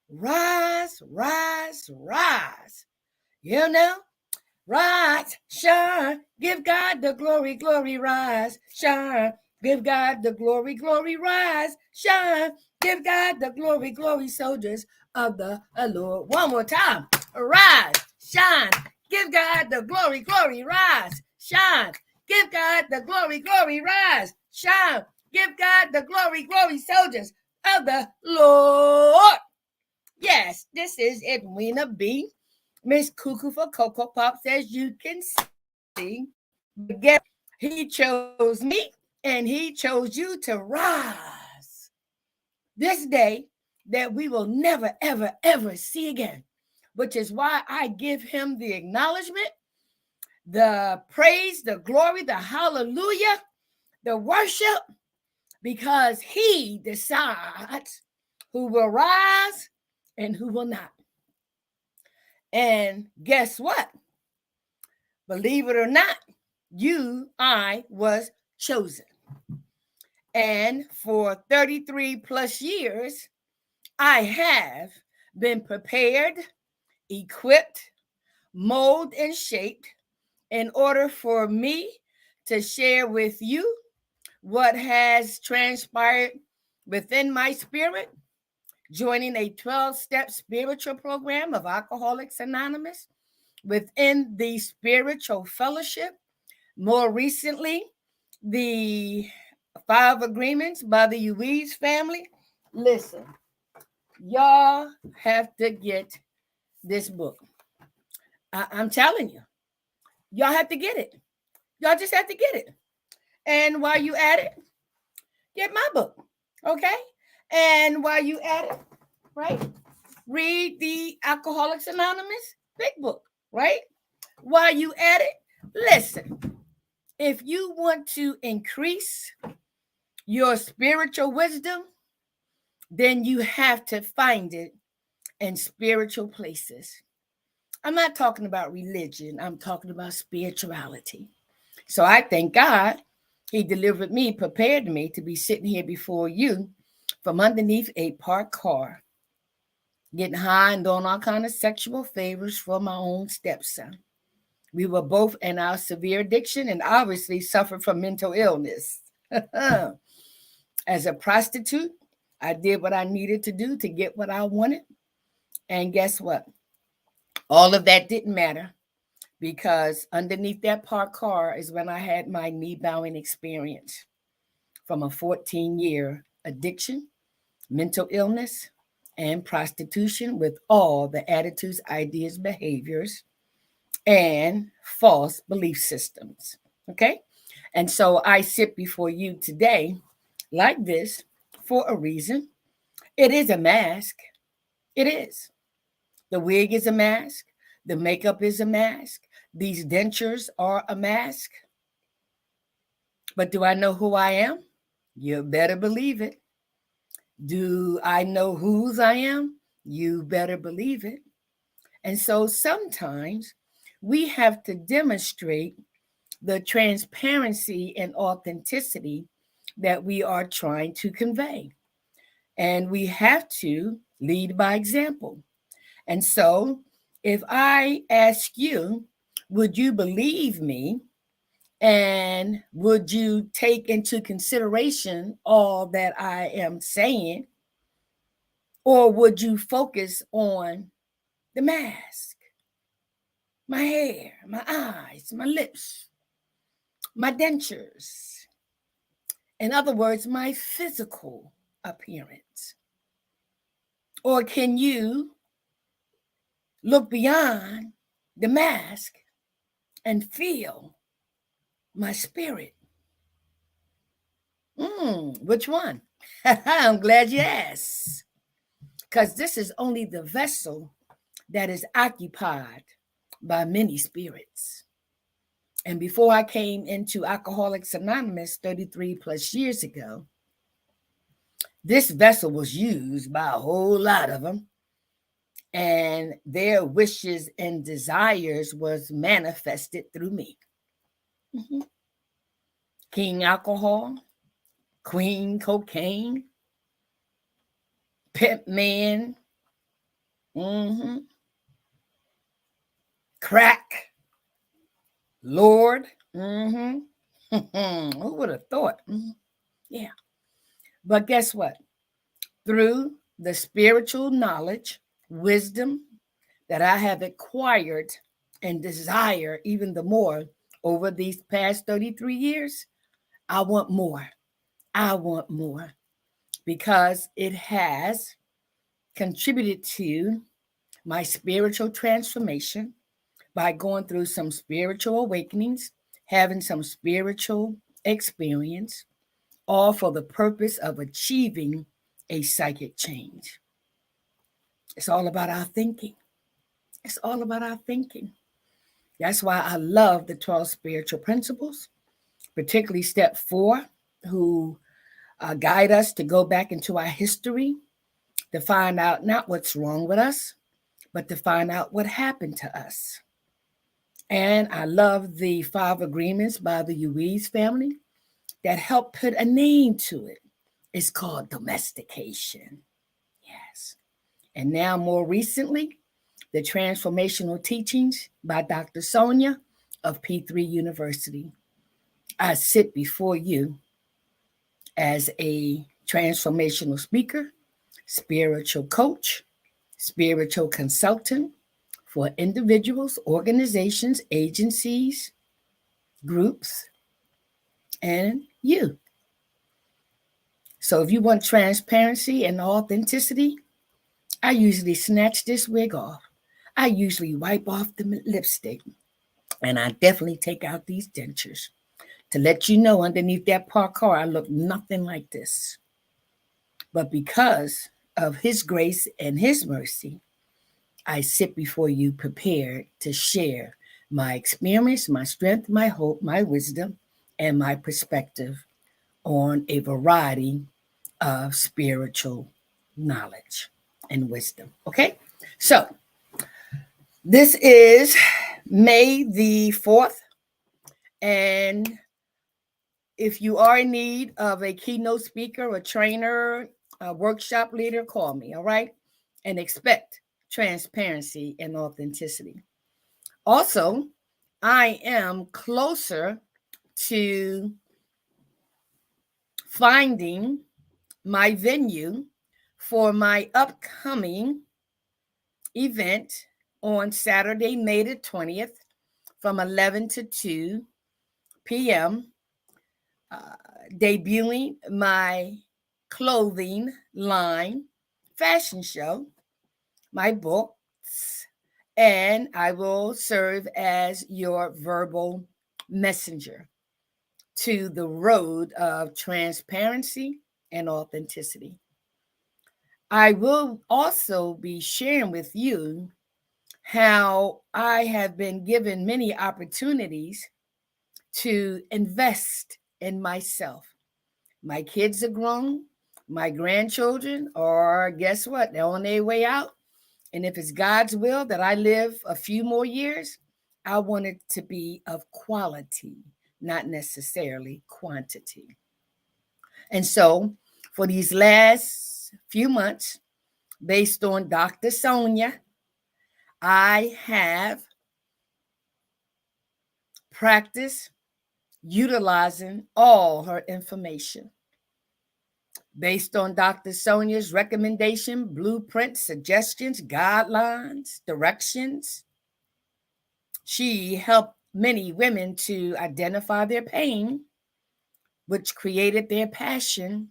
rise, rise, rise. You know, rise, shine, give God the glory, glory, rise, shine. Give God the glory, glory, rise, shine. Give God the glory, glory, soldiers of the Lord. One more time. Rise, shine. Give God the glory, glory, rise, shine. Give God the glory, glory, rise, shine. Give God the glory, glory, soldiers of the Lord. Yes, this is Edwina B. Miss Cuckoo for Cocoa Pops, as you can see. But guess he chose me and he chose you to rise this day that we will never, ever, ever see again, which is why I give him the acknowledgement, the praise, the glory, the hallelujah, the worship, because he decides who will rise and who will not. And guess what? Believe it or not, I was chosen. And for 33 plus years, I have been prepared, equipped, molded, and shaped in order for me to share with you what has transpired within my spirit, joining a 12-step spiritual program of Alcoholics Anonymous within the spiritual fellowship. More recently, the 5 agreements by the Ruiz family. Listen, y'all have to get this book. I'm telling you, y'all have to get it. Y'all just have to get it. And while you at it, get my book, okay? And while you at it, right, read the Alcoholics Anonymous big book, right? While you at it, listen. If you want to increase your spiritual wisdom, then you have to find it in spiritual places. I'm not talking about religion, I'm talking about spirituality. So I thank God he delivered me, prepared me to be sitting here before you from underneath a parked car, getting high and doing all kind of sexual favors for my own stepson. We were both in our severe addiction and obviously suffered from mental illness. As a prostitute, I did what I needed to do to get what I wanted. And guess what? All of that didn't matter because underneath that parked car is when I had my knee bowing experience from a 14-year addiction, mental illness, and prostitution with all the attitudes, ideas, behaviors, and false belief systems. Okay? And so I sit before you today like this for a reason. It is a mask. It is. The wig is a mask. The makeup is a mask. These dentures are a mask. But do I know who I am? You better believe it. Do I know whose I am? You better believe it. And so sometimes we have to demonstrate the transparency and authenticity that we are trying to convey. And we have to lead by example. And so if I ask you, would you believe me? And would you take into consideration all that I am saying? Or would you focus on the mask, my hair, my eyes, my lips, my dentures? In other words, my physical appearance. Or can you look beyond the mask and feel my spirit? Which one? I'm glad you asked. Because this is only the vessel that is occupied by many spirits. And before I came into Alcoholics Anonymous 33 plus years ago, this vessel was used by a whole lot of them. And their wishes and desires was manifested through me. Mm-hmm. King alcohol, queen cocaine, pimp man, Crack. Lord. Who would have thought? Yeah. But guess what? Through the spiritual knowledge, wisdom that I have acquired and desire even the more over these past 33 years, I want more. I want more because it has contributed to my spiritual transformation by going through some spiritual awakenings, having some spiritual experience, all for the purpose of achieving a psychic change. It's all about our thinking. It's all about our thinking. That's why I love the 12 spiritual principles, particularly step 4, who guide us to go back into our history to find out not what's wrong with us, but to find out what happened to us. And I love the 5 agreements by the Ruiz family that help put a name to it. It's called domestication. Yes. And now, more recently, the Transformational Teachings by Dr. Sonja of P3 University. I sit before you as a transformational speaker, spiritual coach, spiritual consultant for individuals, organizations, agencies, groups, and you. So if you want transparency and authenticity, I usually snatch this wig off. I usually wipe off the lipstick, and I definitely take out these dentures to let you know underneath that parkour I look nothing like this. But because of his grace and his mercy, I sit before you prepared to share my experience, my strength, my hope, my wisdom, and my perspective on a variety of spiritual knowledge and wisdom. Okay? So, this is May the 4th, and if you are in need of a keynote speaker, a trainer, a workshop leader, call me, all right? And expect transparency and authenticity. Also, I am closer to finding my venue for my upcoming event on Saturday, May the 20th from 11 to 2 p.m., debuting my clothing line fashion show, my books, and I will serve as your verbal messenger to the road of transparency and authenticity. I will also be sharing with you how I have been given many opportunities to invest in myself. My kids are grown. My grandchildren are, guess what? They're on their way out. And if it's God's will that I live a few more years, I want it to be of quality, not necessarily quantity. And so for these last few months, based on Dr. Sonja, I have practiced utilizing all her information. Based on Dr. Sonja's recommendation, blueprints, suggestions, guidelines, directions, she helped many women to identify their pain, which created their passion,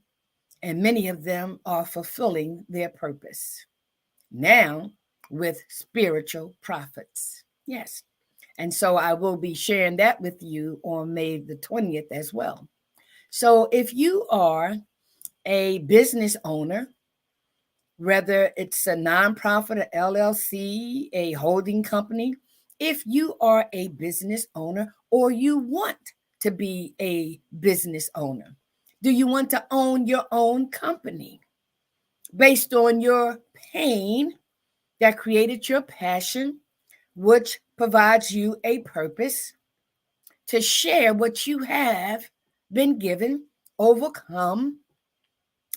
and many of them are fulfilling their purpose now with spiritual profits. Yes. And so I will be sharing that with you on May the 20th as well. So if you are a business owner, whether it's a nonprofit, a LLC, a holding company, if you are a business owner or you want to be a business owner, do you want to own your own company based on your pain that created your passion, which provides you a purpose to share what you have been given, overcome,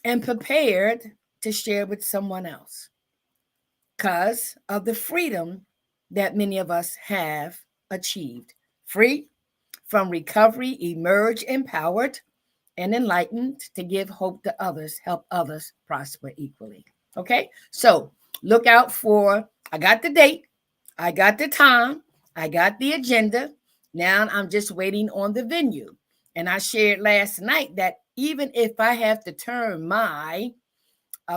and prepared to share with someone else? because of the freedom that many of us have achieved. Free from recovery, emerge empowered and enlightened to give hope to others, help others prosper equally. Okay, so look out for, I got the date, I got the time, I got the agenda. Now I'm just waiting on the venue. And I shared last night that even if I have to turn my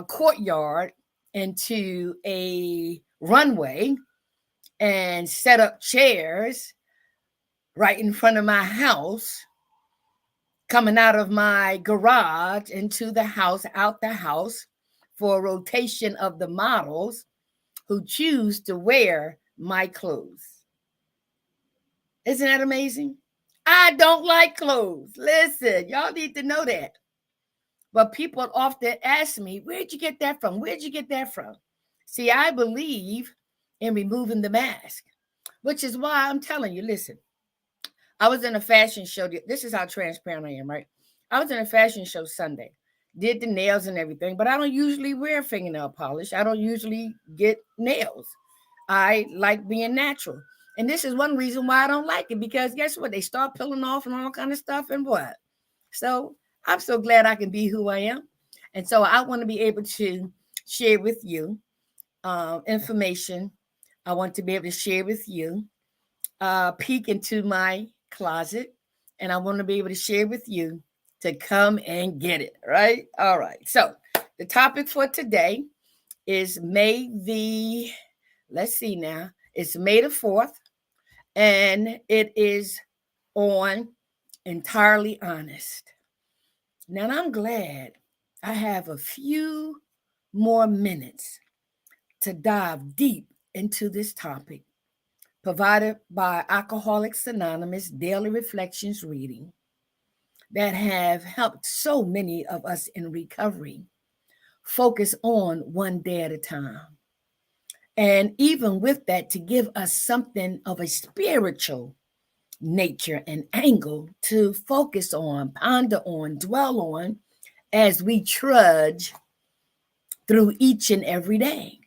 courtyard into a runway and set up chairs right in front of my house, coming out of my garage into the house, out the house, for a rotation of the models who choose to wear my clothes. Isn't that amazing? I don't like clothes. Listen, y'all need to know that. But people often ask me, where'd you get that from? Where'd you get that from? See, I believe in removing the mask, which is why I'm telling you, listen, I was in a fashion show. This is how transparent I am, right? I was in a fashion show Sunday, did the nails and everything, but I don't usually wear fingernail polish. I don't usually get nails. I like being natural. And this is one reason why I don't like it, because guess what? They start peeling off and all kind of stuff and what? So I'm so glad I can be who I am. And so I want to be able to share with you information. I want to be able to share with you, peek into my closet, and I want to be able to share with you to come and get it, right? All right. So the topic for today is let's see now, it's May the 4th, and it is on Entirely Honest. Now, I'm glad I have a few more minutes to dive deep into this topic, provided by Alcoholics Anonymous Daily Reflections reading, that have helped so many of us in recovery focus on one day at a time. And even with that, to give us something of a spiritual nature and angle to focus on, ponder on, dwell on as we trudge through each and every day.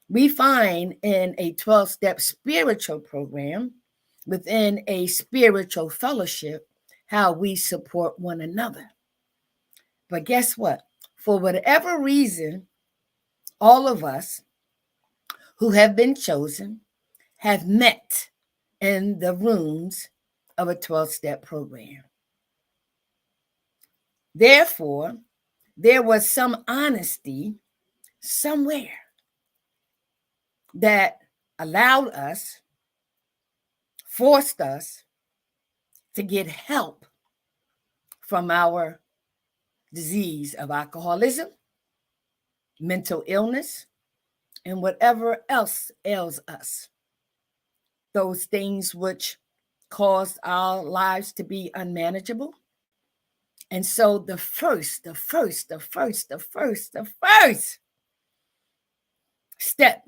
We find in a 12-step spiritual program, within a spiritual fellowship, how we support one another. But guess what? For whatever reason, all of us who have been chosen have met in the rooms of a 12-step program. Therefore, there was some honesty somewhere that allowed us, forced us to get help from our disease of alcoholism, mental illness, and whatever else ails us. Those things which cause our lives to be unmanageable. And so the first step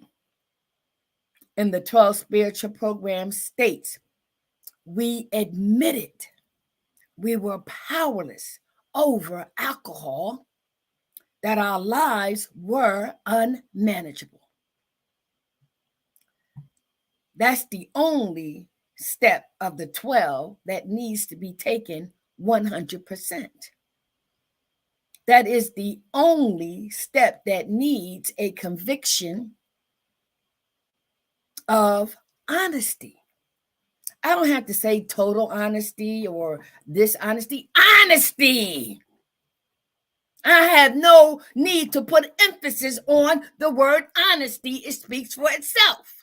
in the 12 spiritual program states, we admitted we were powerless over alcohol, that our lives were unmanageable. That's the only step of the 12 that needs to be taken 100%. That is the only step that needs a conviction of honesty. I don't have to say total honesty or dishonesty. Honesty. I have no need to put emphasis on the word honesty. It speaks for itself.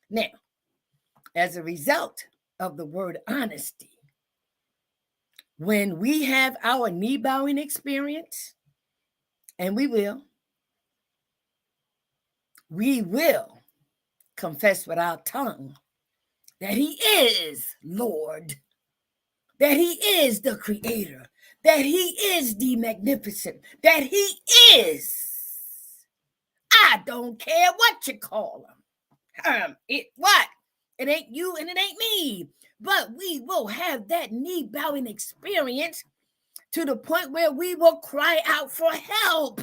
Now, as a result of the word honesty, when we have our knee bowing experience, and we will confess with our tongue that He is Lord, that He is the Creator, that He is the Magnificent, that He is, I don't care what you call Him. It ain't you and it ain't me, but we will have that knee bowing experience to the point where we will cry out for help.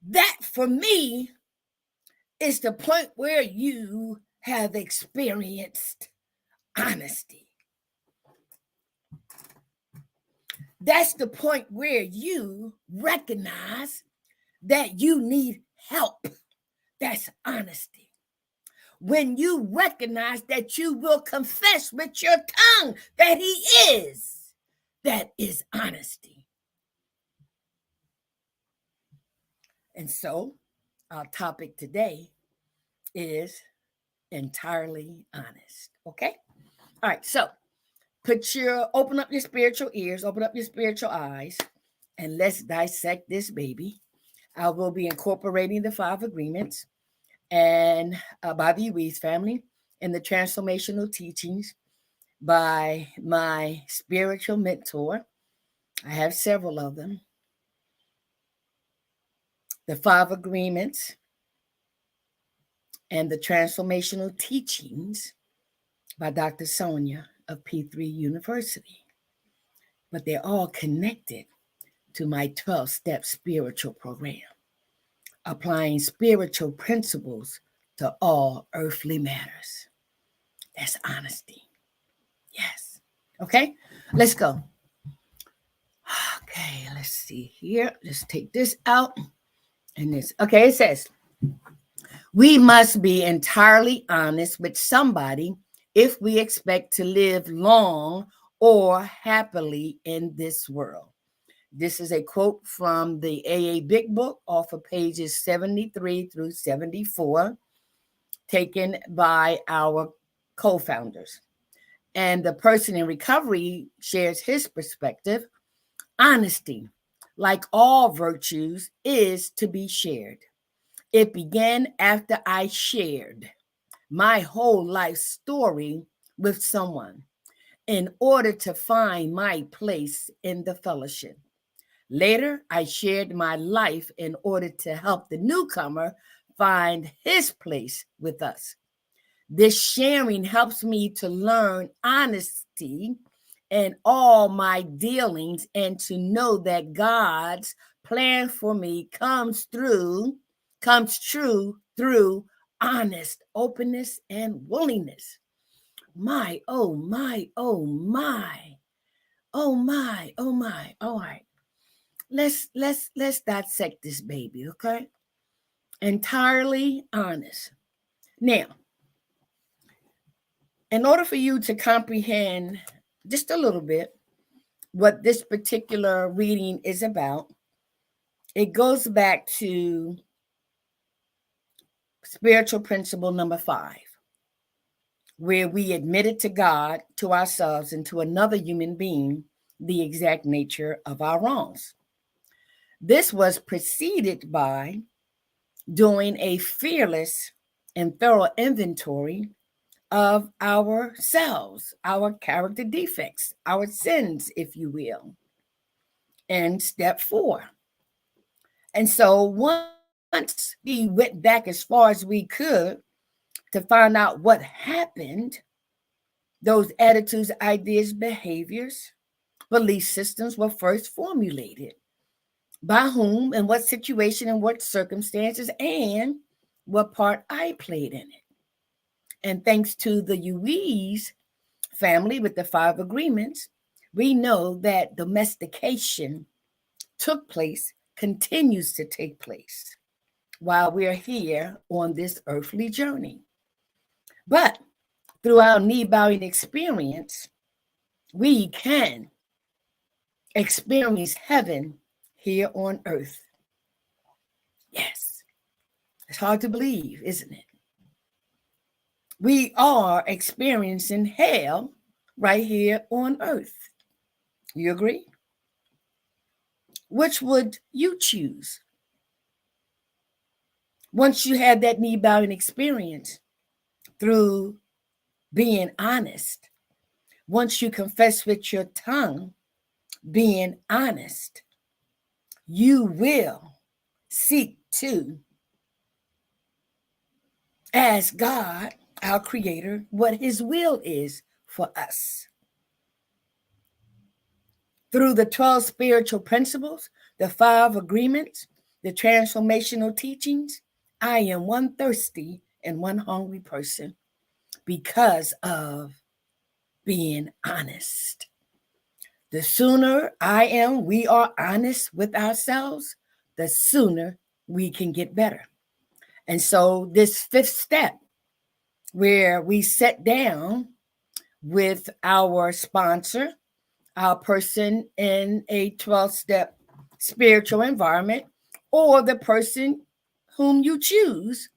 That for me is the point where you have experienced honesty. That's the point where you recognize that you need help. That's honesty. When you recognize that you will confess with your tongue that he is, that is honesty. And so our topic today is entirely honest. Okay? All right, so open up your spiritual ears, open up your spiritual eyes, and let's dissect this baby. I will be incorporating the 5 agreements and by the Ruiz family and the transformational teachings by my spiritual mentor. I have several of them. The 5 agreements and the transformational teachings by Dr. Sonja of P3 University. But they're all connected to my 12-step spiritual program, applying spiritual principles to all earthly matters. That's honesty. Yes. Okay, let's go. Okay, let's see here. Let's take this out and this. Okay, it says, we must be entirely honest with somebody if we expect to live long or happily in this world. This is a quote from the AA Big Book off of pages 73 through 74, taken by our co-founders. And the person in recovery shares his perspective. Honesty, like all virtues, is to be shared. It began after I shared my whole life story with someone in order to find my place in the fellowship. Later, I shared my life in order to help the newcomer find his place with us. This sharing helps me to learn honesty in all my dealings and to know that God's plan for me comes true through honest openness and willingness. My, oh my, oh my, oh my, oh my. All right. Let's dissect this baby, okay? Entirely honest. Now, in order for you to comprehend just a little bit what this particular reading is about, it goes back to spiritual principle number 5, where we admitted to God, to ourselves, and to another human being the exact nature of our wrongs. This was preceded by doing a fearless and thorough inventory of ourselves, our character defects, our sins, if you will, and step 4. And so once we went back as far as we could to find out what happened, those attitudes, ideas, behaviors, belief systems were first formulated. By whom, and what situation, and what circumstances, and what part I played in it. And thanks to the Ruiz family with the 5 agreements, we know that domestication took place, continues to take place while we are here on this earthly journey. But through our knee-bowing experience, we can experience heaven here on earth. Yes. It's hard to believe, isn't it? We are experiencing hell right here on earth. You agree? Which would you choose? Once you had that knee-bowing experience through being honest, once you confess with your tongue, being honest, you will seek to ask God, our Creator, what His will is for us. Through the 12 spiritual principles, the 5 agreements, the transformational teachings, I am one thirsty and one hungry person because of being honest. The sooner we are honest with ourselves, the sooner we can get better. And so this fifth step, where we sit down with our sponsor, our person in a 12-step spiritual environment, or the person whom you choose,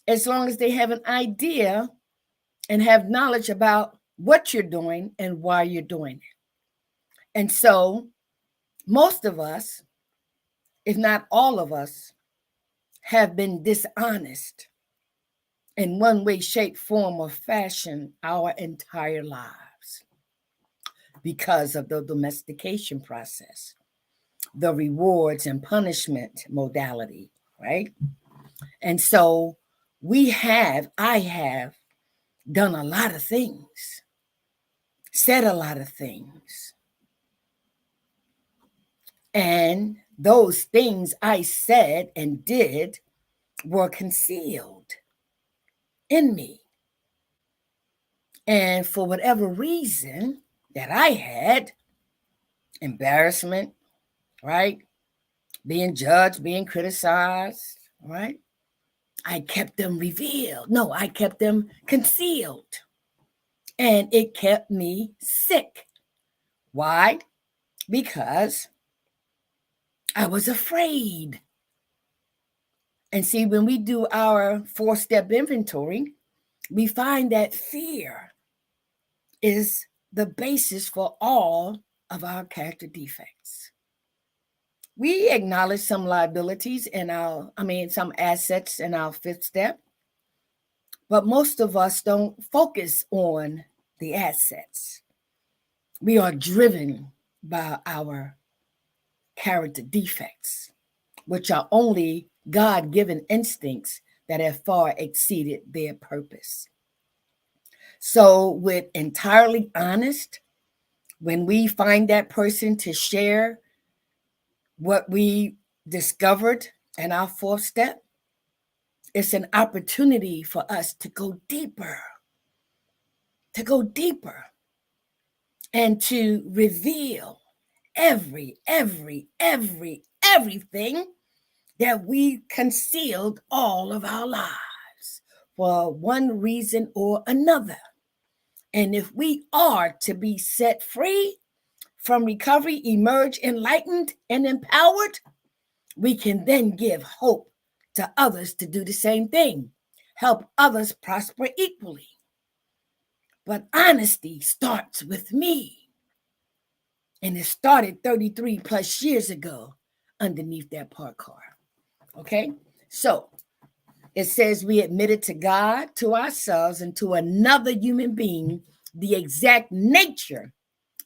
as long as they have an idea and have knowledge about what you're doing and why you're doing it. And so most of us, if not all of us, have been dishonest in one way, shape, form, or fashion our entire lives because of the domestication process, the rewards and punishment modality, right? And so I have done a lot of things, said a lot of things. And those things I said and did were concealed in me. And for whatever reason that I had, embarrassment, right? Being judged, being criticized, right? I kept them revealed. No, I kept them concealed. And it kept me sick. Why? Because I was afraid. And see, when we do our 4-step inventory, we find that fear is the basis for all of our character defects. We acknowledge some liabilities in some assets in our 5th step, but most of us don't focus on the assets. We are driven by our character defects, which are only God-given instincts that have far exceeded their purpose. So with entirely honest, when we find that person to share what we discovered in our 4th step, it's an opportunity for us to go deeper, and to reveal everything that we concealed all of our lives for one reason or another. And if we are to be set free from recovery, emerge enlightened and empowered, we can then give hope to others to do the same thing, help others prosper equally. But honesty starts with me. And it started 33 plus years ago underneath that parked car. Okay? So it says we admitted to God, to ourselves, and to another human being the exact nature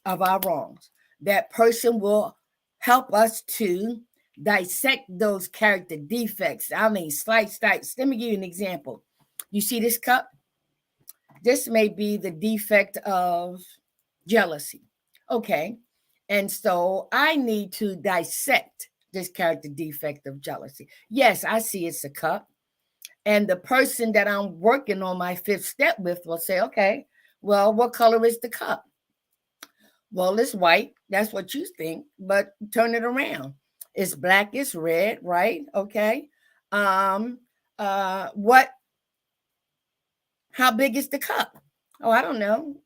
of our wrongs. That person will help us to dissect those character defects. Slice. Let me give you an example. You see this cup? This may be the defect of jealousy. Okay. And so I need to dissect this character defect of jealousy. Yes, I see it's a cup. And the person that I'm working on my 5th step with will say, okay, well, what color is the cup? Well, it's white. That's what you think, but turn it around. It's black, it's red, right? Okay. How big is the cup? Oh, I don't know.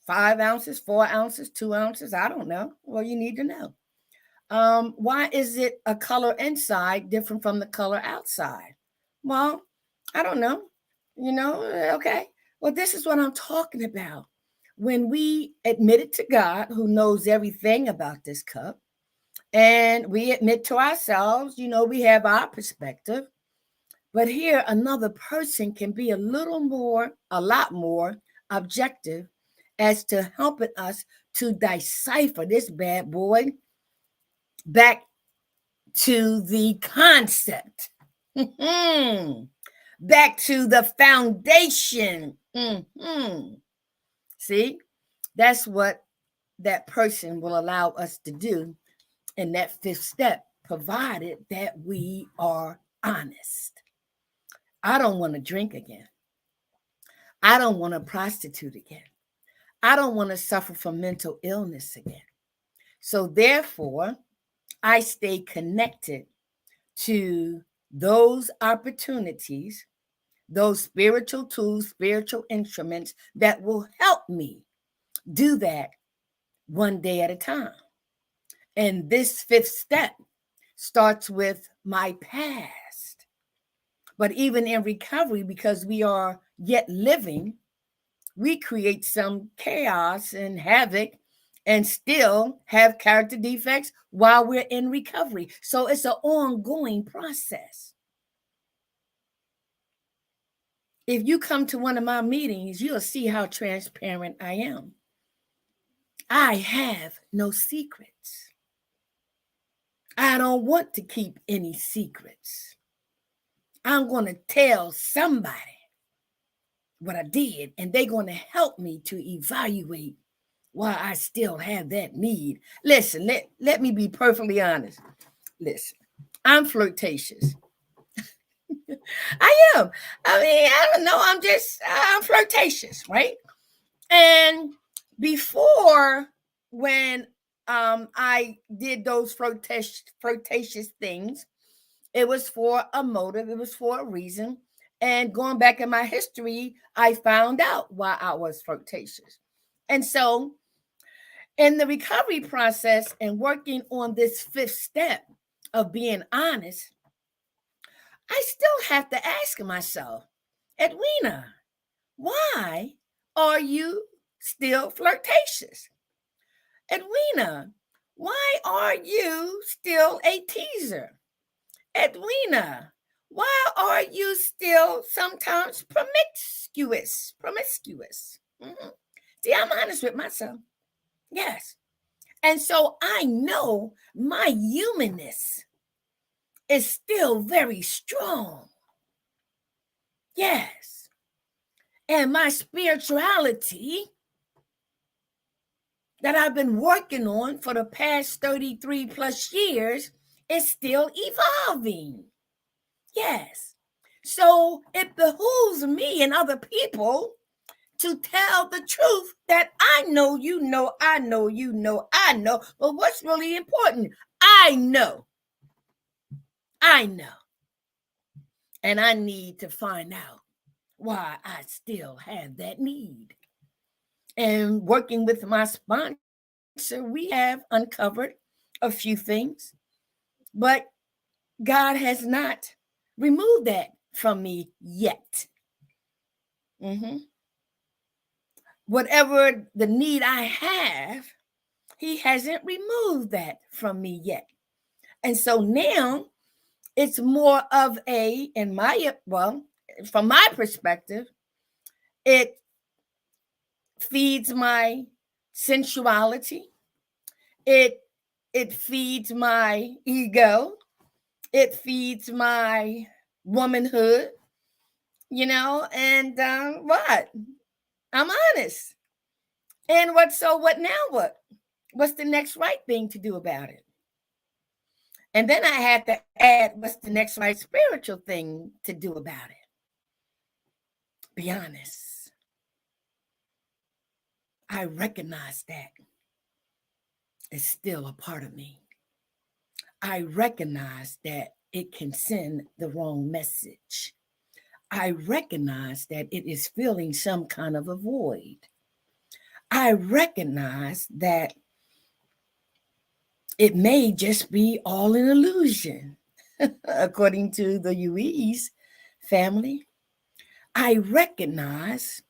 5 ounces, 4 ounces, 2 ounces. I don't know. Well, you need to know. Why is it a color inside different from the color outside? Well, I don't know. Okay. Well, this is what I'm talking about. When we admit it to God, who knows everything about this cup, and we admit to ourselves, we have our perspective. But here, another person can be a lot more objective as to helping us to decipher this bad boy back to the concept, back to the foundation. See, that's what that person will allow us to do in that 5th step provided that we are honest. I don't want to drink again. I don't want to prostitute again. I don't want to suffer from mental illness again. So therefore, I stay connected to those opportunities, those spiritual tools, spiritual instruments that will help me do that one day at a time. And this fifth step starts with my past. But even in recovery, because we are yet living, we create some chaos and havoc and still have character defects while we're in recovery. So it's an ongoing process. If you come to one of my meetings, you'll see how transparent I am. I have no secrets. I don't want to keep any secrets. I'm going to tell somebody what I did, and they're going to help me to evaluate why I still have that need. Listen, let me be perfectly honest. Listen, I'm flirtatious. I am. I mean, I don't know. I'm flirtatious, right? And before, when I did those flirtatious things, it was for a motive. It was for a reason. And going back in my history, I found out why I was flirtatious. And so in the recovery process and working on this fifth step of being honest, I still have to ask myself, Edwina, why are you still flirtatious? Edwina, why are you still a teaser? Edwina, why are you still sometimes promiscuous? Mm-hmm. See, I'm honest with myself. Yes. And so I know my humanness is still very strong. Yes. And my spirituality that I've been working on for the past 33 plus years is still evolving. Yes. So it behooves me and other people to tell the truth that I know, you know, I know, you know, I know. But what's really important, I know. I know. And I need to find out why I still have that need. And working with my sponsor, we have uncovered a few things, but God has not removed that from me yet. Mm-hmm. Whatever the need I have, he hasn't removed that from me yet. And so now it's more of from my perspective, it feeds my sensuality. It feeds my ego. It feeds my womanhood, and what? I'm honest. And what now what? What's the next right thing to do about it? And then I had to add, what's the next right spiritual thing to do about it? Be honest. I recognize that it's still a part of me. I recognize that it can send the wrong message. I recognize that it is filling some kind of a void. I recognize that it may just be all an illusion, according to the Ruiz family. I recognize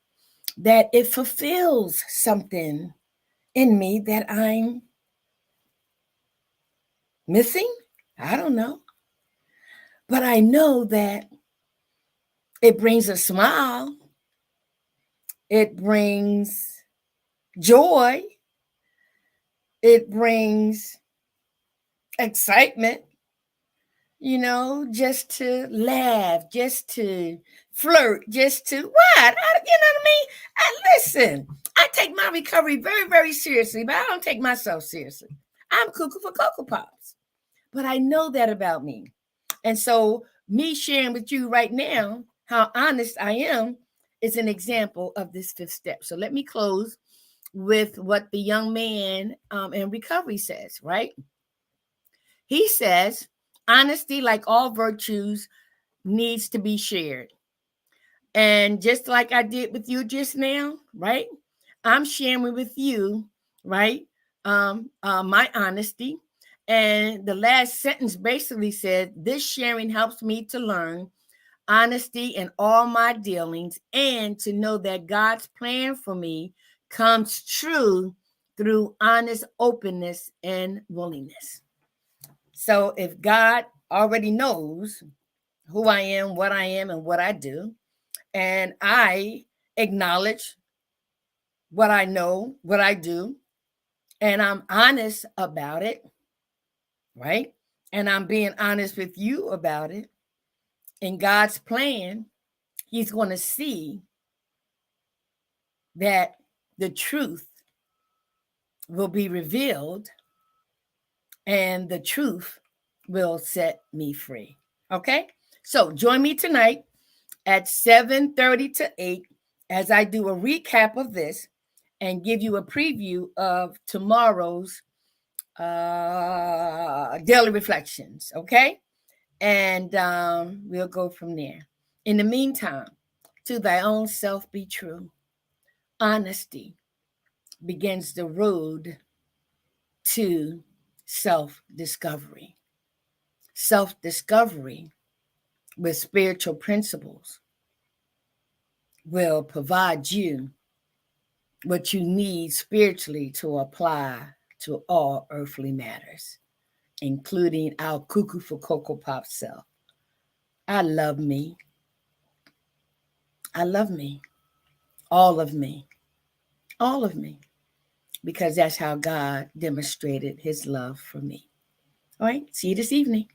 that it fulfills something in me that I'm missing. I don't know. But I know that it brings a smile. It brings joy. It brings excitement, just to laugh, just to flirt, just to what? You know what I mean? Listen, I take my recovery very, very seriously, but I don't take myself seriously. I'm cuckoo for Cocoa Pops. but I know that about me. And so me sharing with you right now how honest I am is an example of this fifth step. So let me close with what the young man in recovery says, right? He says, honesty, like all virtues, needs to be shared. And just like I did with you just now, right? I'm sharing with you, right? My honesty. And the last sentence basically said, this sharing helps me to learn honesty in all my dealings and to know that God's plan for me comes true through honest openness and willingness. So if God already knows who I am, and what I do, and I acknowledge what I know, what I do, and I'm honest about it, right? And I'm being honest with you about it. In God's plan, He's going to see that the truth will be revealed and the truth will set me free. Okay? So join me tonight at 7:30 to 8 as I do a recap of this and give you a preview of tomorrow's daily reflections. Okay? And we'll go from there. In the meantime, to thy own self be true. Honesty begins the road to self-discovery. Self-discovery with spiritual principles will provide you what you need spiritually to apply to all earthly matters, including our cuckoo for Cocoa Pop self. I love me. I love me. All of me. All of me. Because that's how God demonstrated his love for me. All right. See you this evening.